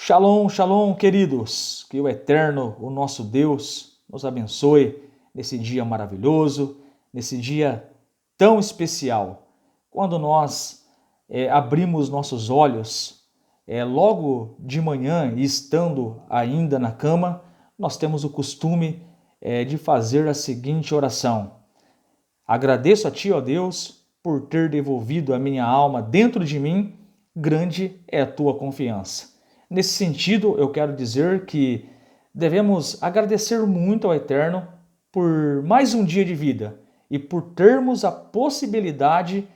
Shalom, shalom, queridos. Que o Eterno, o nosso Deus, nos abençoe nesse dia maravilhoso, nesse dia tão especial. Quando nós abrimos nossos olhos, logo de manhã e estando ainda na cama, nós temos o costume de fazer a seguinte oração: agradeço a Ti, ó Deus, por ter devolvido a minha alma dentro de mim, grande é a Tua confiança. Nesse sentido, eu quero dizer que devemos agradecer muito ao Eterno por mais um dia de vida e por termos a possibilidade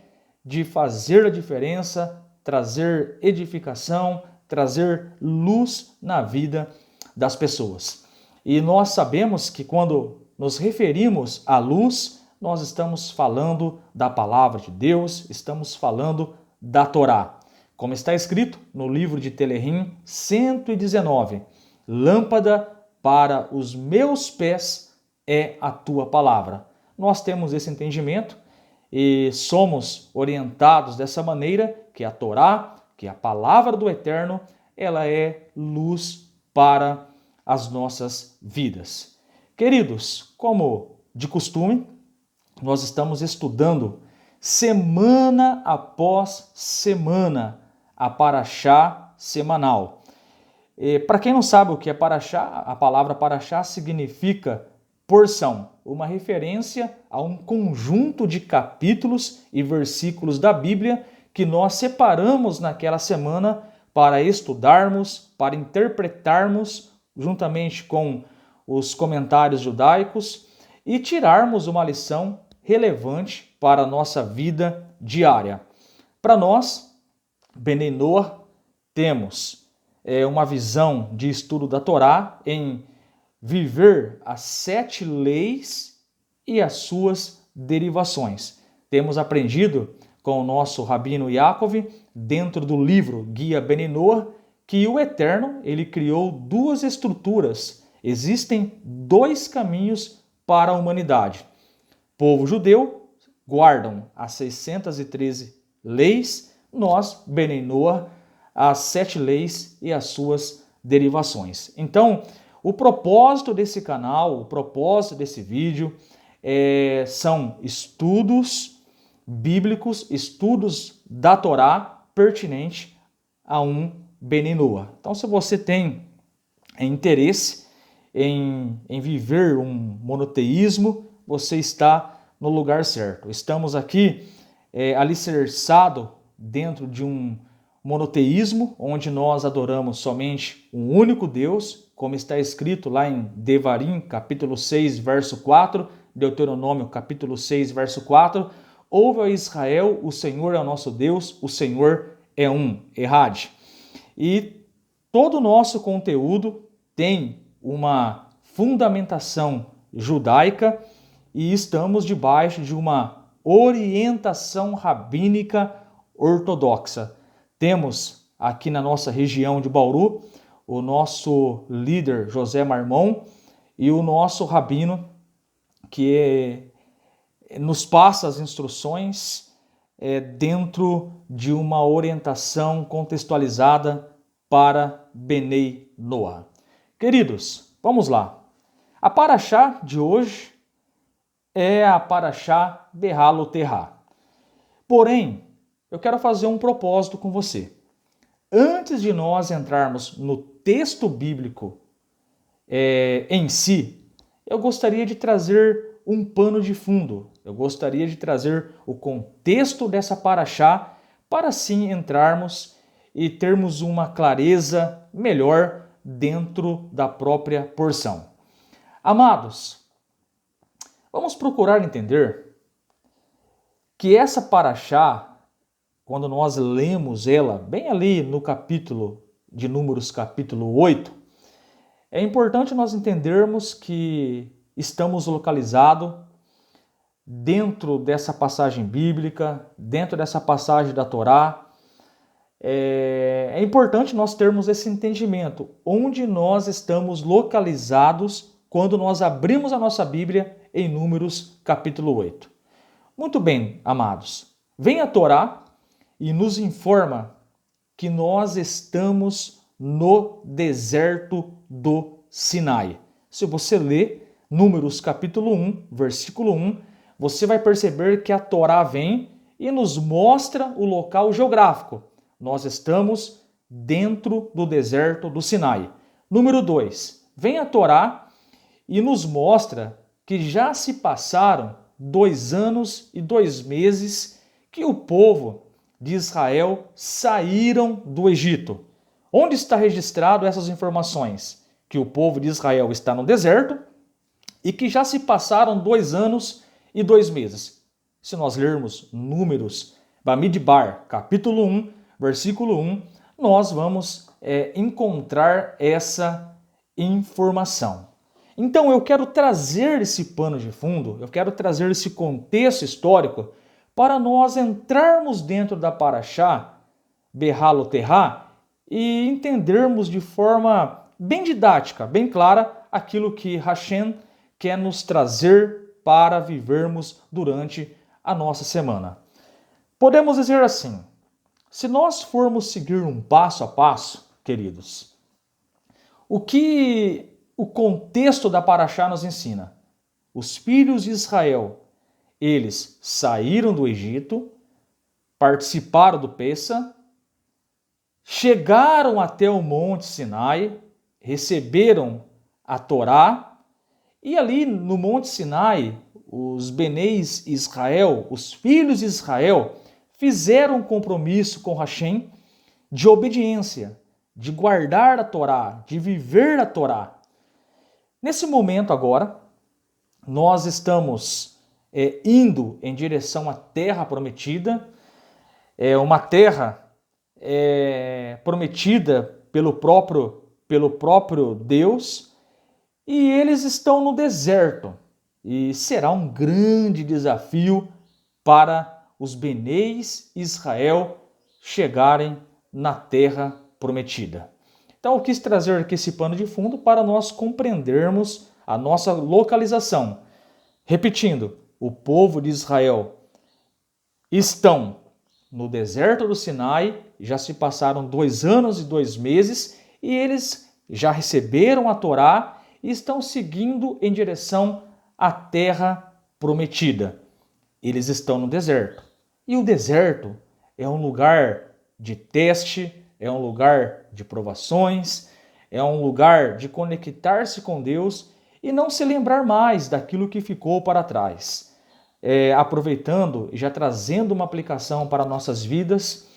de fazer a diferença, trazer edificação, trazer luz na vida das pessoas. E nós sabemos que quando nos referimos à luz, nós estamos falando da palavra de Deus, estamos falando da Torá. Como está escrito no livro de Telehim 119, lâmpada para os meus pés é a tua palavra. Nós temos esse entendimento e somos orientados dessa maneira que a Torá, que a palavra do Eterno, ela é luz para as nossas vidas. Queridos, como de costume, nós estamos estudando semana após semana a Paraxá semanal. Para quem não sabe o que é Paraxá, a palavra Paraxá significa porção, uma referência a um conjunto de capítulos e versículos da Bíblia que nós separamos naquela semana para estudarmos, para interpretarmos juntamente com os comentários judaicos e tirarmos uma lição relevante para a nossa vida diária. Para nós, Benei Noach, temos uma visão de estudo da Torá em viver as 7 leis e as suas derivações. Temos aprendido com o nosso Rabino Yaakov, dentro do livro Guia Benei Noach, que o Eterno ele criou 2 estruturas. Existem 2 caminhos para a humanidade. Povo judeu guardam as 613 leis, nós, Benei Noach, as 7 leis e as suas derivações. Então, o propósito desse canal, o propósito desse vídeo são estudos bíblicos, estudos da Torá pertinente a um Benei Noach. Então, se você tem interesse em viver um monoteísmo, você está no lugar certo. Estamos aqui alicerçado dentro de um monoteísmo, onde nós adoramos somente um único Deus, como está escrito lá em Devarim, capítulo 6, verso 4, Deuteronômio, capítulo 6, verso 4, ouve, ó Israel, o Senhor é o nosso Deus, o Senhor é um, Errad. E todo o nosso conteúdo tem uma fundamentação judaica e estamos debaixo de uma orientação rabínica ortodoxa. Temos aqui na nossa região de Bauru o nosso líder José Marmon e o nosso rabino que nos passa as instruções dentro de uma orientação contextualizada para Benei Noach. Queridos, vamos lá. A Paraxá de hoje é a Paraxá Behaloterá. Porém, eu quero fazer um propósito com você. Antes de nós entrarmos no texto bíblico em si, eu gostaria de trazer um pano de fundo. Eu gostaria de trazer o contexto dessa Paraxá para assim entrarmos e termos uma clareza melhor dentro da própria porção. Amados, vamos procurar entender que essa Paraxá, quando nós lemos ela, bem ali no capítulo de Números, capítulo 8, é importante nós entendermos que estamos localizados dentro dessa passagem bíblica, dentro dessa passagem da Torá. É importante nós termos esse entendimento, onde nós estamos localizados quando nós abrimos a nossa Bíblia em Números, capítulo 8. Muito bem, amados, vem a Torá e nos informa que nós estamos no deserto do Sinai. Se você ler Números capítulo 1, versículo 1, você vai perceber que a Torá vem e nos mostra o local geográfico. Nós estamos dentro do deserto do Sinai. Número 2, vem a Torá e nos mostra que já se passaram 2 anos e 2 meses que o povo de Israel saíram do Egito. Onde está registrado essas informações? Que o povo de Israel está no deserto e que já se passaram 2 anos e 2 meses. Se nós lermos Números, Bamidbar, capítulo 1, versículo 1, nós vamos encontrar essa informação. Então eu quero trazer esse pano de fundo, eu quero trazer esse contexto histórico para nós entrarmos dentro da Paraxá, Behá-Loterá, e entendermos de forma bem didática, bem clara, aquilo que Hashem quer nos trazer para vivermos durante a nossa semana. Podemos dizer assim, se nós formos seguir um passo a passo, queridos, o que o contexto da Paraxá nos ensina? Os filhos de Israel, eles saíram do Egito, participaram do Pessa, chegaram até o Monte Sinai, receberam a Torá, e ali no Monte Sinai, os Beneis Israel, os filhos de Israel, fizeram um compromisso com Hashem de obediência, de guardar a Torá, de viver a Torá. Nesse momento agora, nós estamos indo em direção à terra prometida, uma terra prometida pelo próprio Deus, e eles estão no deserto. E será um grande desafio para os Beneis Israel chegarem na terra prometida. Então eu quis trazer aqui esse pano de fundo para nós compreendermos a nossa localização. Repetindo, o povo de Israel estão no deserto do Sinai, já se passaram 2 anos e 2 meses, e eles já receberam a Torá e estão seguindo em direção à terra prometida. Eles estão no deserto. E o deserto é um lugar de teste, é um lugar de provações, é um lugar de conectar-se com Deus e não se lembrar mais daquilo que ficou para trás. Aproveitando e já trazendo uma aplicação para nossas vidas,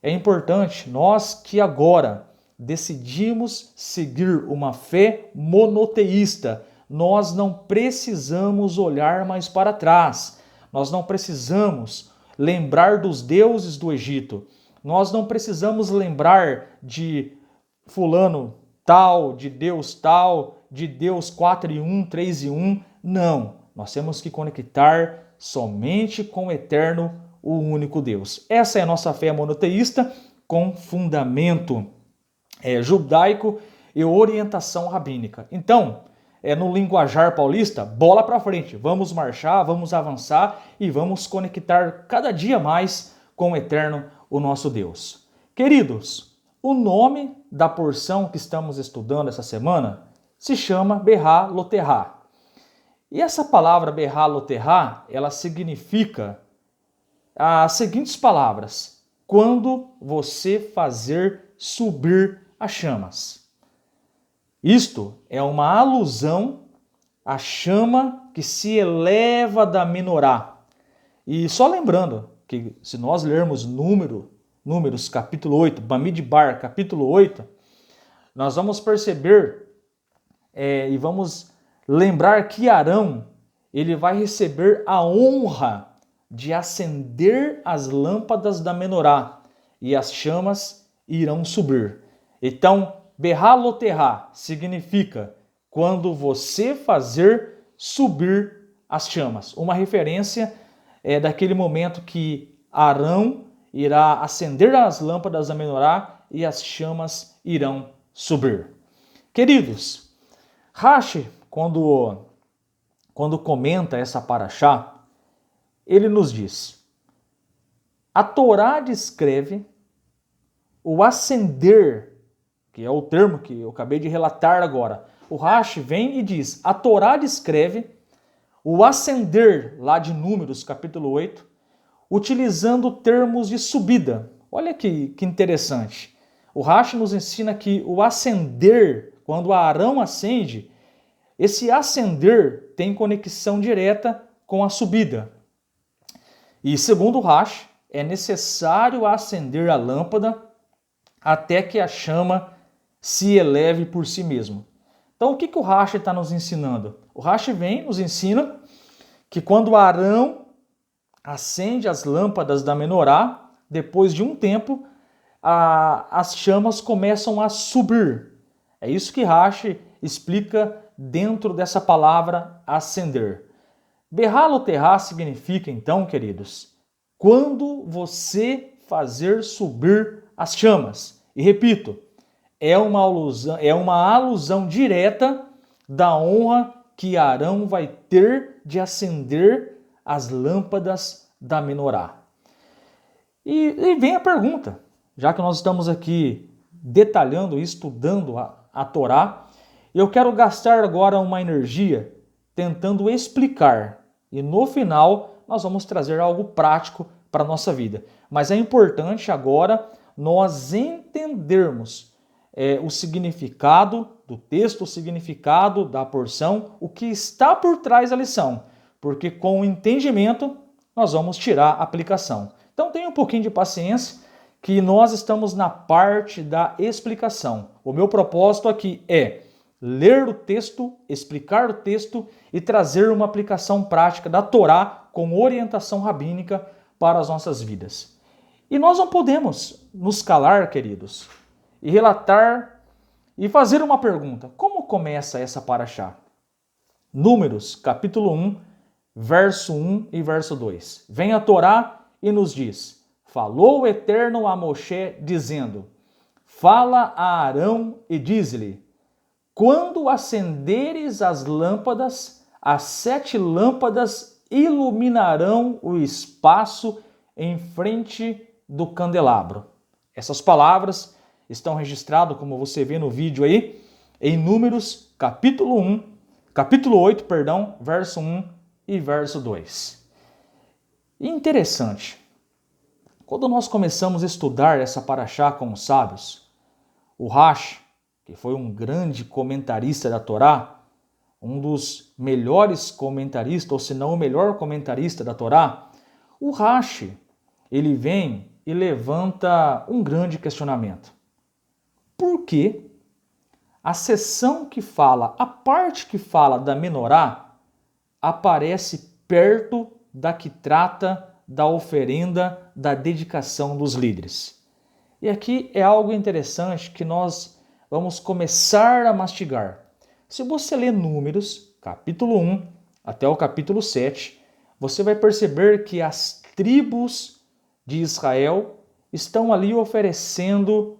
é importante nós que agora decidimos seguir uma fé monoteísta, nós não precisamos olhar mais para trás, nós não precisamos lembrar dos deuses do Egito, nós não precisamos lembrar de fulano tal, de Deus 4 em 1, 3 em 1, não. Nós temos que conectar somente com o eterno, o único Deus. Essa é a nossa fé monoteísta com fundamento judaico e orientação rabínica. Então, no linguajar paulista, bola para frente. Vamos marchar, vamos avançar e vamos conectar cada dia mais com o eterno, o nosso Deus. Queridos, o nome da porção que estamos estudando essa semana se chama Behá-Loterá. E essa palavra Behá-Loterá, ela significa as seguintes palavras: quando você fazer subir as chamas. Isto é uma alusão à chama que se eleva da menorá. E só lembrando que se nós lermos Números capítulo 8, Bamidbar capítulo 8, nós vamos perceber e vamos lembrar que Arão ele vai receber a honra de acender as lâmpadas da menorá e as chamas irão subir. Então, Behá-Loterá significa quando você fazer subir as chamas. Uma referência daquele momento que Arão irá acender as lâmpadas da menorá e as chamas irão subir. Queridos, Rashi, quando comenta essa paraxá, ele nos diz: a Torá descreve o acender que é o termo que eu acabei de relatar agora. O Rashi vem e diz, a Torá descreve o ascender lá de Números, capítulo 8, utilizando termos de subida. Olha que interessante. O Rashi nos ensina que o ascender, quando Arão ascende, esse ascender tem conexão direta com a subida. E segundo o Rashi, é necessário acender a lâmpada até que a chama se eleve por si mesmo. Então o que o Rashi está nos ensinando? O Rashi nos ensina que quando Arão acende as lâmpadas da menorá, depois de um tempo, as chamas começam a subir. É isso que Rashi explica dentro dessa palavra acender. Berralo terra significa, então, queridos, quando você fazer subir as chamas. E repito, é uma alusão direta da honra que Arão vai ter de acender as lâmpadas da menorá. E vem a pergunta, já que nós estamos aqui detalhando e estudando a Torá, eu quero gastar agora uma energia tentando explicar. E no final nós vamos trazer algo prático para a nossa vida. Mas é importante agora nós entendermos o significado do texto, o significado da porção, o que está por trás da lição. Porque com o entendimento nós vamos tirar a aplicação. Então tenha um pouquinho de paciência, que nós estamos na parte da explicação. O meu propósito aqui é ler o texto, explicar o texto e trazer uma aplicação prática da Torá com orientação rabínica para as nossas vidas. E nós não podemos nos calar, queridos, e relatar e fazer uma pergunta. Como começa essa paraxá? Números, capítulo 1, verso 1 e verso 2. Vem a Torá e nos diz, falou o Eterno a Moshe, dizendo, fala a Arão e diz-lhe, quando acenderes as lâmpadas, as 7 lâmpadas iluminarão o espaço em frente do candelabro. Essas palavras estão registradas, como você vê no vídeo aí, em Números, capítulo 8, verso 1 e verso 2. E interessante, quando nós começamos a estudar essa paraxá com os sábios, o Rashi, que foi um grande comentarista da Torá, um dos melhores comentaristas, ou se não o melhor comentarista da Torá, o Rashi, ele vem e levanta um grande questionamento. Por que a seção que fala, a parte que fala da menorá, aparece perto da que trata da oferenda, da dedicação dos líderes? E aqui é algo interessante que nós vamos começar a mastigar. Se você ler Números, capítulo 1 até o capítulo 7, você vai perceber que as tribos de Israel estão ali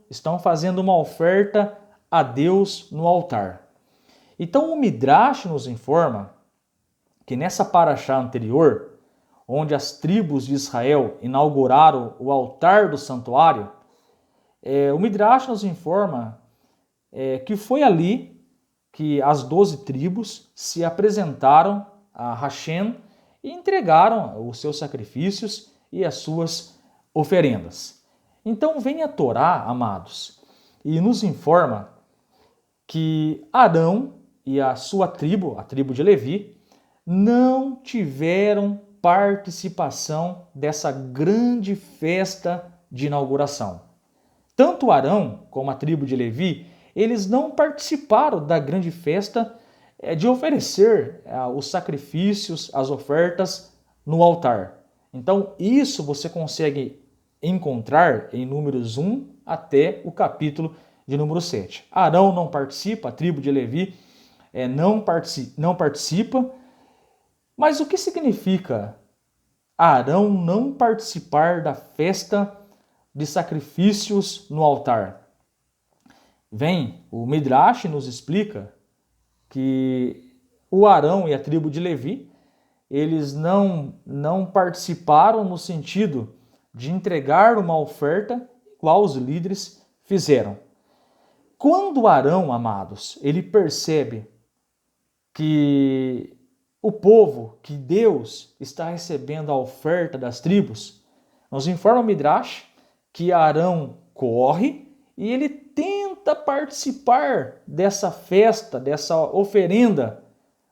estão fazendo uma oferta a Deus no altar. Então o Midrash nos informa que nessa paraxá anterior, onde as tribos de Israel inauguraram o altar do santuário, o Midrash nos informa que foi ali que as 12 tribos se apresentaram a Hashem e entregaram os seus sacrifícios e as suas oferendas. Então vem a Torá, amados, e nos informa que Arão e a sua tribo, a tribo de Levi, não tiveram participação dessa grande festa de inauguração. Tanto Arão como a tribo de Levi, eles não participaram da grande festa de oferecer os sacrifícios, as ofertas no altar. Então isso você consegue encontrar em Números 1 até o capítulo de número 7. Arão não participa, a tribo de Levi não participa. Mas o que significa Arão não participar da festa de sacrifícios no altar? O Midrash nos explica que o Arão e a tribo de Levi, eles não participaram no sentido de entregar uma oferta igual os líderes fizeram. Quando Arão, amados, ele percebe que o povo, que Deus está recebendo a oferta das tribos, nos informa o Midrash que Arão corre e ele tenta participar dessa festa, dessa oferenda,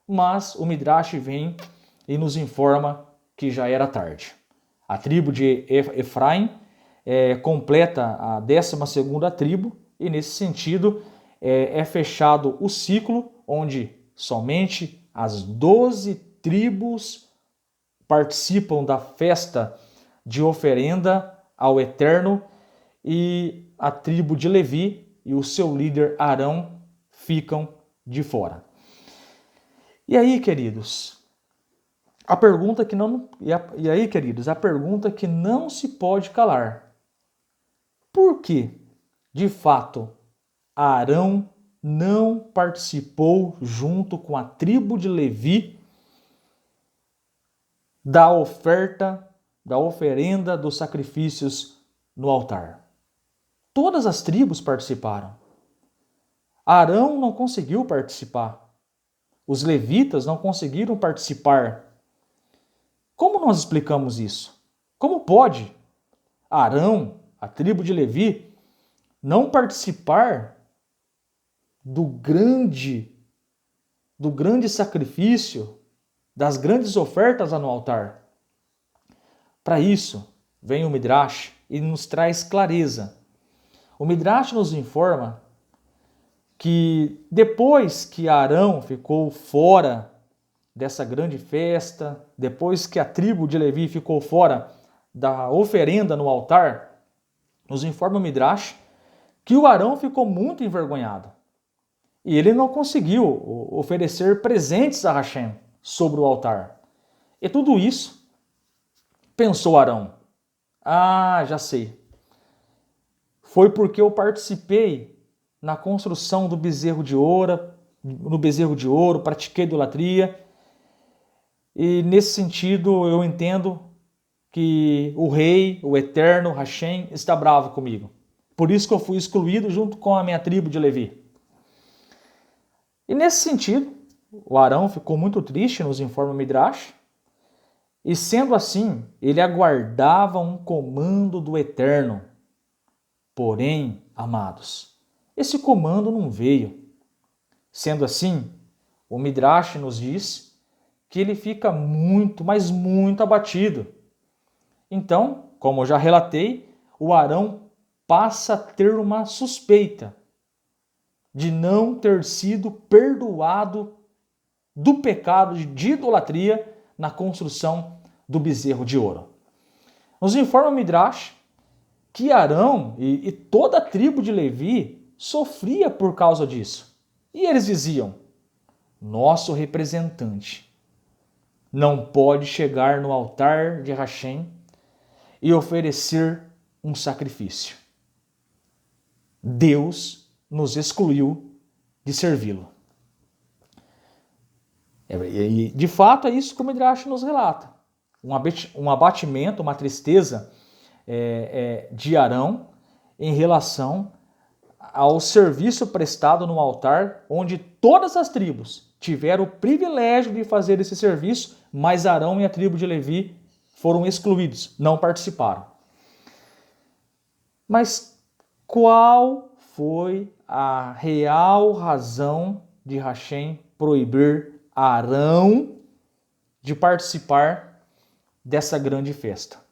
mas o Midrash vem e nos informa que já era tarde. A tribo de Efraim completa a 12ª tribo e nesse sentido é fechado o ciclo onde somente as 12 tribos participam da festa de oferenda ao Eterno e a tribo de Levi e o seu líder Arão ficam de fora. E aí, queridos, a pergunta que não se pode calar. Por que, de fato, Arão não participou junto com a tribo de Levi da oferta, da oferenda dos sacrifícios no altar? Todas as tribos participaram. Arão não conseguiu participar. Os levitas não conseguiram participar. Como nós explicamos isso? Como pode Arão, a tribo de Levi, não participar do grande sacrifício, das grandes ofertas no altar? Para isso, vem o Midrash e nos traz clareza. O Midrash nos informa que depois que Arão ficou fora dessa grande festa, depois que a tribo de Levi ficou fora da oferenda no altar, nos informa o Midrash que o Arão ficou muito envergonhado. E ele não conseguiu oferecer presentes a Hashem sobre o altar. E tudo isso, pensou Arão, já sei. Foi porque eu participei na construção do bezerro de ouro, pratiquei idolatria. E nesse sentido eu entendo que o rei, o eterno Hashem, está bravo comigo. Por isso que eu fui excluído junto com a minha tribo de Levi. E nesse sentido, o Arão ficou muito triste, nos informa o Midrash, e sendo assim, ele aguardava um comando do Eterno. Porém, amados, esse comando não veio. Sendo assim, o Midrash nos diz que ele fica muito, mas muito abatido. Então, como eu já relatei, o Arão passa a ter uma suspeita de não ter sido perdoado do pecado de idolatria na construção do bezerro de ouro. Nos informa o Midrash que Arão e toda a tribo de Levi sofria por causa disso. E eles diziam: nosso representante não pode chegar no altar de Hashem e oferecer um sacrifício. Deus nos excluiu de servi-lo. E de fato é isso que o Midrash nos relata. Um abatimento, uma tristeza de Arão em relação ao serviço prestado no altar, onde todas as tribos tiveram o privilégio de fazer esse serviço, mas Arão e a tribo de Levi foram excluídos, não participaram. Mas qual foi a real razão de Hashem proibir Arão de participar dessa grande festa?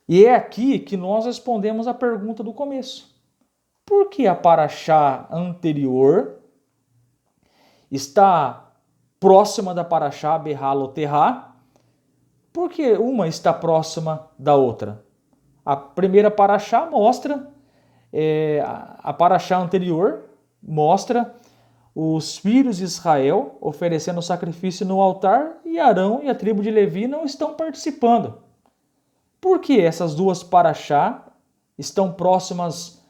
E é aqui que nós respondemos a pergunta do começo. Por que a paraxá anterior está próxima da paraxá Behaloterá? Por que uma está próxima da outra? A primeira paraxá mostra, a paraxá anterior mostra os filhos de Israel oferecendo sacrifício no altar e Arão e a tribo de Levi não estão participando. Por que essas duas paraxá estão próximas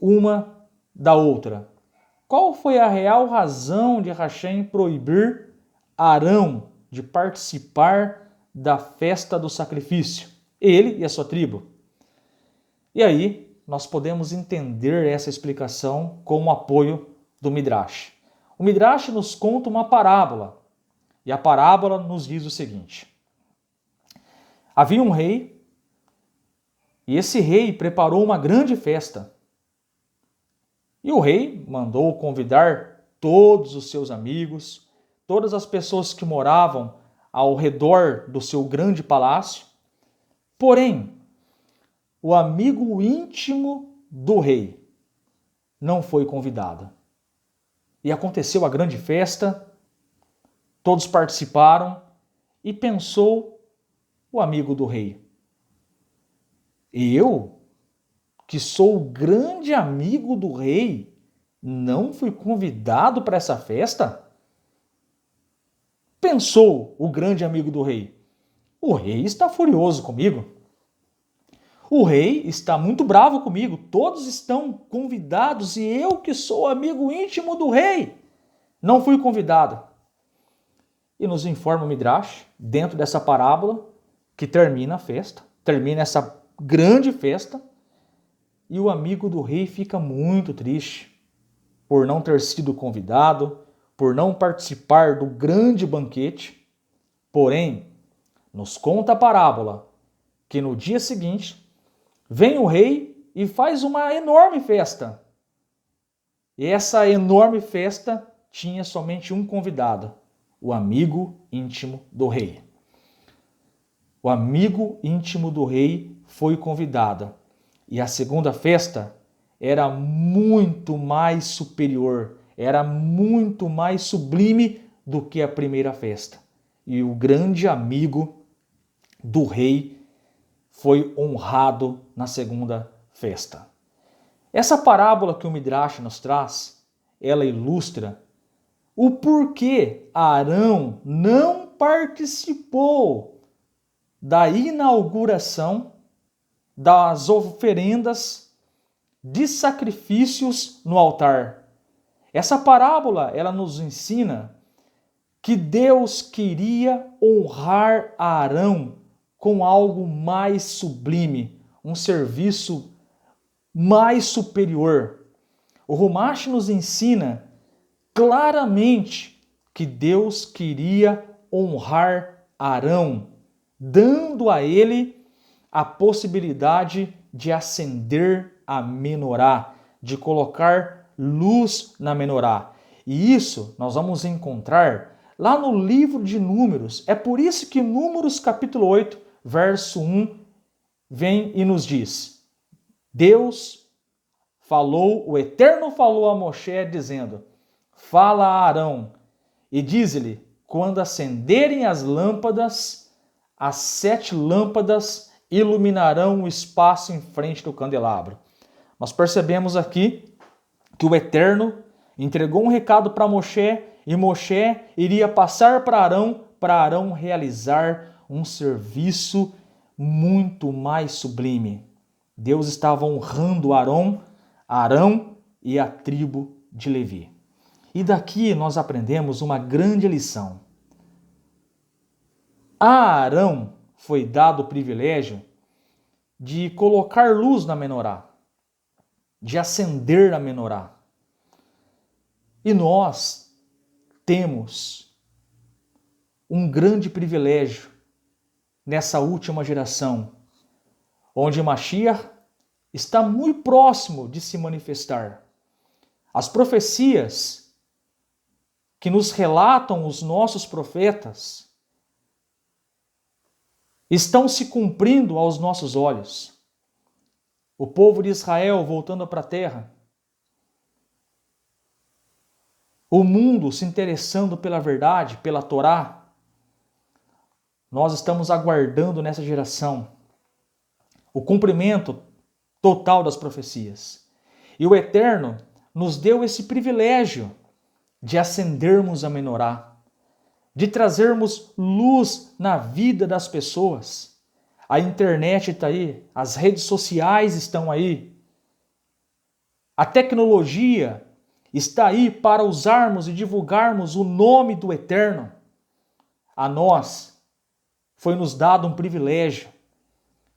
uma da outra? Qual foi a real razão de Hashem proibir Arão de participar da festa do sacrifício? Ele e a sua tribo. E aí, nós podemos entender essa explicação com o apoio do Midrash. O Midrash nos conta uma parábola, e a parábola nos diz o seguinte: havia um rei, e esse rei preparou uma grande festa. E o rei mandou convidar todos os seus amigos, todas as pessoas que moravam ao redor do seu grande palácio. Porém, o amigo íntimo do rei não foi convidado. E aconteceu a grande festa, todos participaram, e pensou o amigo do rei: eu, que sou o grande amigo do rei, não fui convidado para essa festa? Pensou o grande amigo do rei: o rei está furioso comigo. O rei está muito bravo comigo. Todos estão convidados e eu, que sou amigo íntimo do rei, não fui convidado. E nos informa o Midrash, dentro dessa parábola, que termina a festa, termina essa grande festa, e o amigo do rei fica muito triste por não ter sido convidado, por não participar do grande banquete. Porém, nos conta a parábola que no dia seguinte vem o rei e faz uma enorme festa. E essa enorme festa tinha somente um convidado: o amigo íntimo do rei. O amigo íntimo do rei foi convidado. E a segunda festa era muito mais superior, era muito mais sublime do que a primeira festa. E o grande amigo do rei foi honrado na segunda festa. Essa parábola que o Midrash nos traz, ela ilustra o porquê Arão não participou da inauguração das oferendas de sacrifícios no altar. Essa parábola, ela nos ensina que Deus queria honrar Arão com algo mais sublime, um serviço mais superior. O Rumash nos ensina claramente que Deus queria honrar Arão, dando a ele a possibilidade de acender a menorá, de colocar luz na menorá. E isso nós vamos encontrar lá no livro de Números. É por isso que Números capítulo 8, verso 1, vem e nos diz: Deus falou, o Eterno falou a Moshe dizendo: fala a Arão e diz-lhe, quando acenderem as lâmpadas, as 7 lâmpadas iluminarão o espaço em frente do candelabro. Nós percebemos aqui que o Eterno entregou um recado para Moshe e Moshe iria passar para Arão realizar um serviço muito mais sublime. Deus estava honrando Arão e a tribo de Levi. E daqui nós aprendemos uma grande lição. A Arão foi dado o privilégio de colocar luz na menorá, de acender a menorá. E nós temos um grande privilégio nessa última geração, onde Mashiach está muito próximo de se manifestar. As profecias que nos relatam os nossos profetas estão se cumprindo aos nossos olhos. O povo de Israel voltando para a terra. O mundo se interessando pela verdade, pela Torá. Nós estamos aguardando nessa geração o cumprimento total das profecias. E o Eterno nos deu esse privilégio de acendermos a menorá, de trazermos luz na vida das pessoas. A internet está aí, as redes sociais estão aí, a tecnologia está aí para usarmos e divulgarmos o nome do Eterno. A nós foi nos dado um privilégio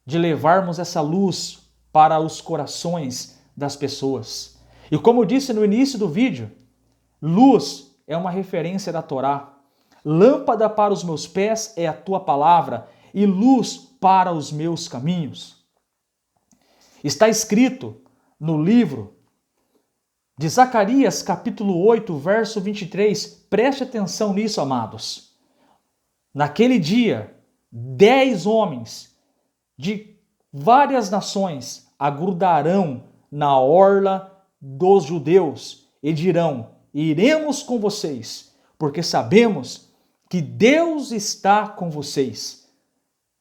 de levarmos essa luz para os corações das pessoas. E como eu disse no início do vídeo, luz é uma referência da Torá. Lâmpada para os meus pés é a tua palavra e luz para os meus caminhos. Está escrito no livro de Zacarias, capítulo 8, verso 23. Preste atenção nisso, amados. Naquele dia, 10 homens de várias nações agrudarão na orla dos judeus e dirão: iremos com vocês, porque sabemos que Deus está com vocês.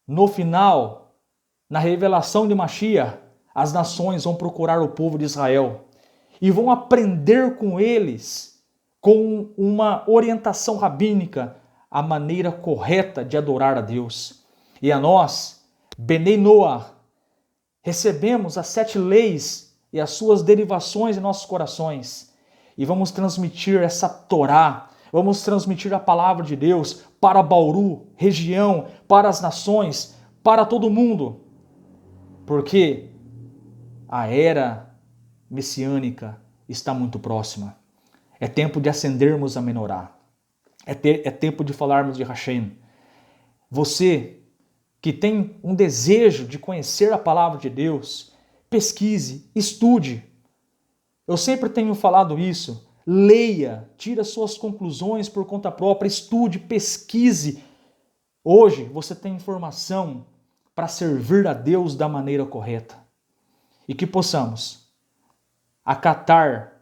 No final, na revelação de Mashiach, as nações vão procurar o povo de Israel e vão aprender com eles, com uma orientação rabínica, a maneira correta de adorar a Deus. E a nós, Benei Noah, recebemos as 7 leis e as suas derivações em nossos corações e vamos transmitir essa Torá, vamos transmitir a palavra de Deus para Bauru, região, para as nações, para todo mundo, porque a era messiânica está muito próxima. É tempo de acendermos a menorá. É tempo de falarmos de Hashem. Você que tem um desejo de conhecer a palavra de Deus, pesquise, estude. Eu sempre tenho falado isso. Leia, tire as suas conclusões por conta própria, estude, pesquise. Hoje você tem informação para servir a Deus da maneira correta. E que possamos acatar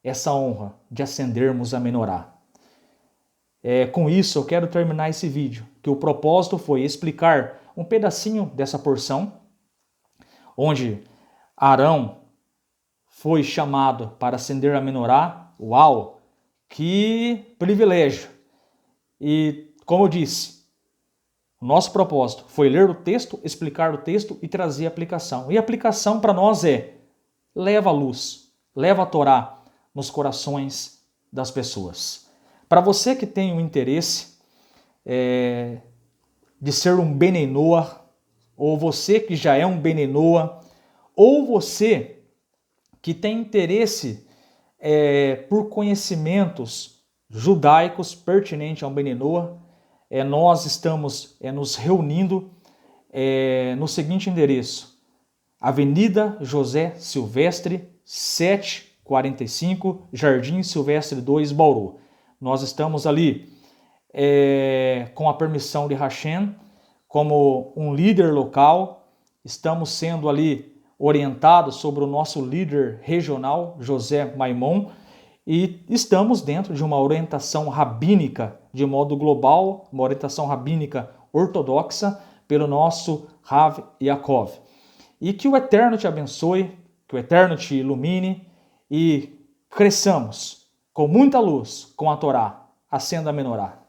essa honra de acendermos a menorá. Com isso eu quero terminar esse vídeo, que o propósito foi explicar um pedacinho dessa porção, onde Arão foi chamado para acender a menorá. Uau, que privilégio! E como eu disse, o nosso propósito foi ler o texto, explicar o texto e trazer a aplicação. E a aplicação para nós leva a luz, leva a Torá nos corações das pessoas. Para você que tem o interesse de ser um Benei Noah, ou você que já é um Benei Noah, ou você que tem interesse por conhecimentos judaicos pertinentes ao Benei Noah, nós estamos nos reunindo no seguinte endereço: Avenida José Silvestre, 745, Jardim Silvestre 2, Bauru. Nós estamos ali com a permissão de Hashem, como um líder local, estamos sendo ali orientados sobre o nosso líder regional, José Maimon, e estamos dentro de uma orientação rabínica de modo global, uma orientação rabínica ortodoxa pelo nosso Rav Yaakov. E que o Eterno te abençoe, que o Eterno te ilumine e cresçamos com muita luz com a Torá. Acenda a menorá.